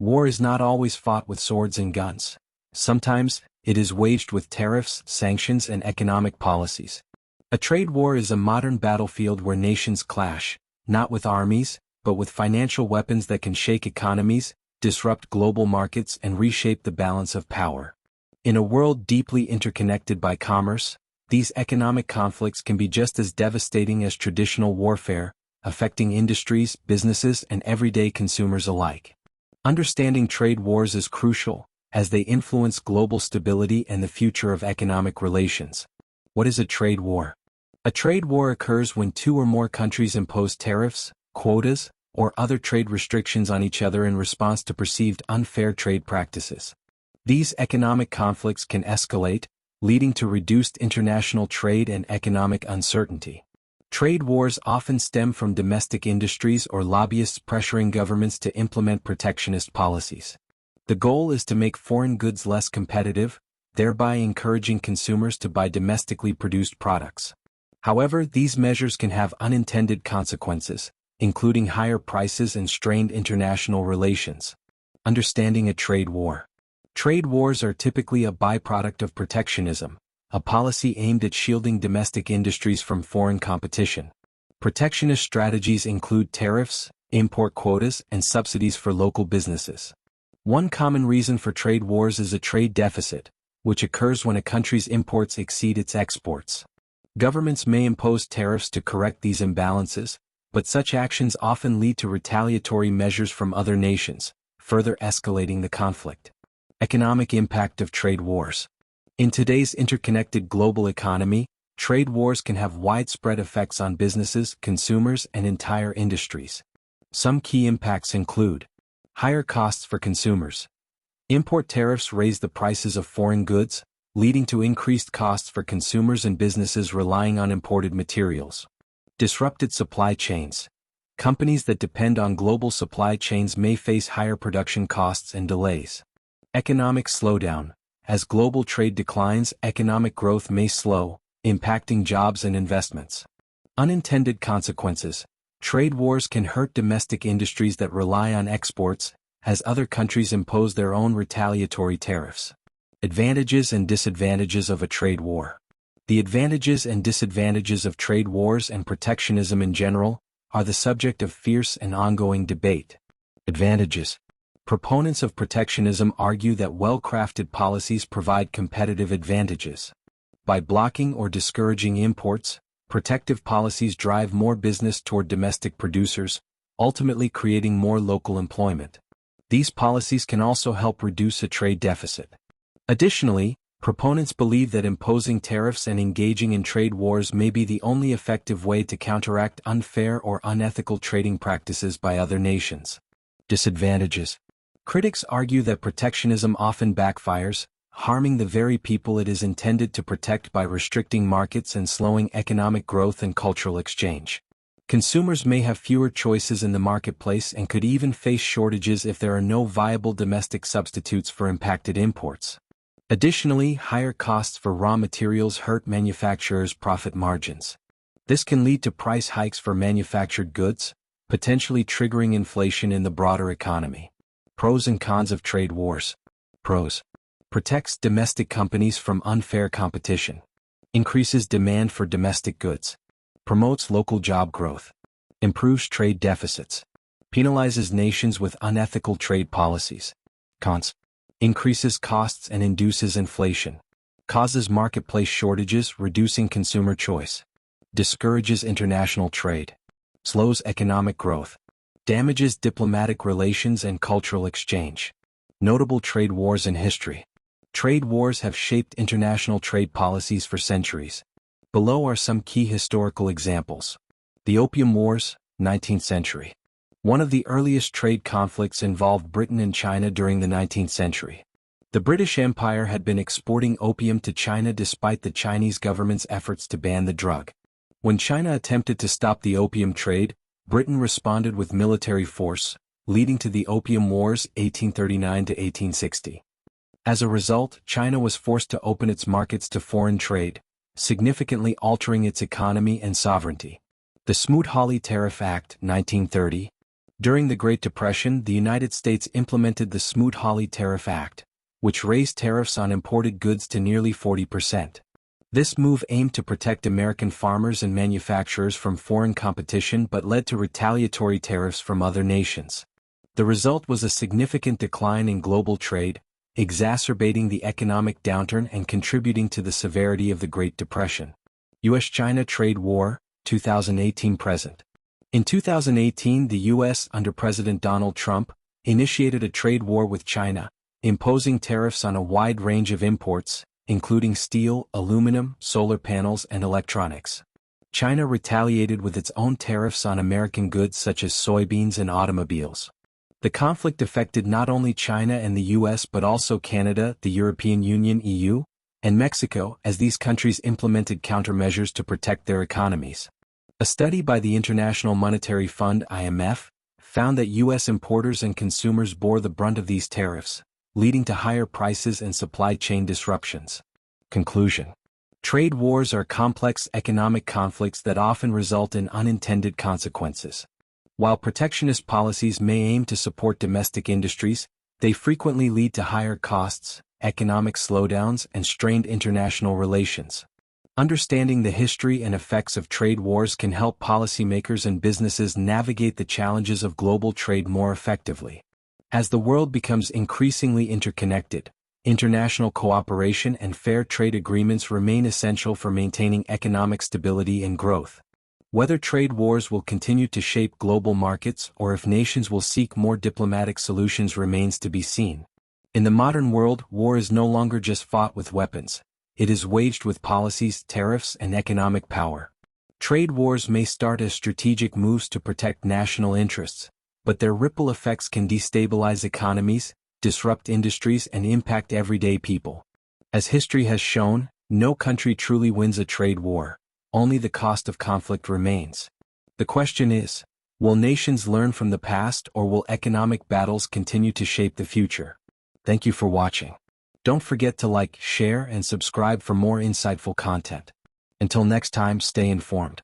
War is not always fought with swords and guns. Sometimes, it is waged with tariffs, sanctions, and economic policies. A trade war is a modern battlefield where nations clash, not with armies, but with financial weapons that can shake economies, disrupt global markets, and reshape the balance of power. In a world deeply interconnected by commerce, these economic conflicts can be just as devastating as traditional warfare, affecting industries, businesses, and everyday consumers alike. Understanding trade wars is crucial, as they influence global stability and the future of economic relations. What is a trade war? A trade war occurs when two or more countries impose tariffs, quotas, or other trade restrictions on each other in response to perceived unfair trade practices. These economic conflicts can escalate, leading to reduced international trade and economic uncertainty. Trade wars often stem from domestic industries or lobbyists pressuring governments to implement protectionist policies. The goal is to make foreign goods less competitive, thereby encouraging consumers to buy domestically produced products. However, these measures can have unintended consequences, including higher prices and strained international relations. Understanding a trade war. Trade wars are typically a byproduct of protectionism, a policy aimed at shielding domestic industries from foreign competition. Protectionist strategies include tariffs, import quotas, and subsidies for local businesses. One common reason for trade wars is a trade deficit, which occurs when a country's imports exceed its exports. Governments may impose tariffs to correct these imbalances, but such actions often lead to retaliatory measures from other nations, further escalating the conflict. Economic impact of trade wars. In today's interconnected global economy, trade wars can have widespread effects on businesses, consumers, and entire industries. Some key impacts include higher costs for consumers. Import tariffs raise the prices of foreign goods, leading to increased costs for consumers and businesses relying on imported materials. Disrupted supply chains. Companies that depend on global supply chains may face higher production costs and delays. Economic slowdown. As global trade declines, economic growth may slow, impacting jobs and investments. Unintended consequences. Trade wars can hurt domestic industries that rely on exports, as other countries impose their own retaliatory tariffs. Advantages and disadvantages of a trade war. The advantages and disadvantages of trade wars and protectionism in general are the subject of fierce and ongoing debate. Advantages. Proponents of protectionism argue that well-crafted policies provide competitive advantages. By blocking or discouraging imports, protective policies drive more business toward domestic producers, ultimately creating more local employment. These policies can also help reduce a trade deficit. Additionally, proponents believe that imposing tariffs and engaging in trade wars may be the only effective way to counteract unfair or unethical trading practices by other nations. Disadvantages. Critics argue that protectionism often backfires, harming the very people it is intended to protect by restricting markets and slowing economic growth and cultural exchange. Consumers may have fewer choices in the marketplace and could even face shortages if there are no viable domestic substitutes for impacted imports. Additionally, higher costs for raw materials hurt manufacturers' profit margins. This can lead to price hikes for manufactured goods, potentially triggering inflation in the broader economy. Pros and cons of trade wars. Pros. Protects domestic companies from unfair competition. Increases demand for domestic goods. Promotes local job growth. Improves trade deficits. Penalizes nations with unethical trade policies. Cons. Increases costs and induces inflation. Causes marketplace shortages, reducing consumer choice. Discourages international trade. Slows economic growth. Damages diplomatic relations and cultural exchange. Notable trade wars in history. Trade wars have shaped international trade policies for centuries. Below are some key historical examples. The Opium Wars, 19th century. One of the earliest trade conflicts involved Britain and China during the 19th century. The British Empire had been exporting opium to China despite the Chinese government's efforts to ban the drug. When China attempted to stop the opium trade, Britain responded with military force, leading to the Opium Wars 1839 to 1860. As a result, China was forced to open its markets to foreign trade, significantly altering its economy and sovereignty. The Smoot-Hawley Tariff Act, 1930. During the Great Depression, the United States implemented the Smoot-Hawley Tariff Act, which raised tariffs on imported goods to nearly 40%. This move aimed to protect American farmers and manufacturers from foreign competition but led to retaliatory tariffs from other nations. The result was a significant decline in global trade, exacerbating the economic downturn and contributing to the severity of the Great Depression. U.S. China Trade War, 2018-present. In 2018, the U.S., under President Donald Trump, initiated a trade war with China, imposing tariffs on a wide range of imports, including steel, aluminum, solar panels, and electronics. China retaliated with its own tariffs on American goods such as soybeans and automobiles. The conflict affected not only China and the U.S. but also Canada, the European Union (EU), and Mexico, as these countries implemented countermeasures to protect their economies. A study by the International Monetary Fund (IMF) found that U.S. importers and consumers bore the brunt of these tariffs, leading to higher prices and supply chain disruptions. Conclusion: trade wars are complex economic conflicts that often result in unintended consequences. While protectionist policies may aim to support domestic industries, they frequently lead to higher costs, economic slowdowns, and strained international relations. Understanding the history and effects of trade wars can help policymakers and businesses navigate the challenges of global trade more effectively. As the world becomes increasingly interconnected, international cooperation and fair trade agreements remain essential for maintaining economic stability and growth. Whether trade wars will continue to shape global markets or if nations will seek more diplomatic solutions remains to be seen. In the modern world, war is no longer just fought with weapons. It is waged with policies, tariffs, and economic power. Trade wars may start as strategic moves to protect national interests, but their ripple effects can destabilize economies, disrupt industries, and impact everyday people. As history has shown, no country truly wins a trade war. Only the cost of conflict remains. The question is, will nations learn from the past or will economic battles continue to shape the future? Thank you for watching. Don't forget to like, share, and subscribe for more insightful content. Until next time, stay informed.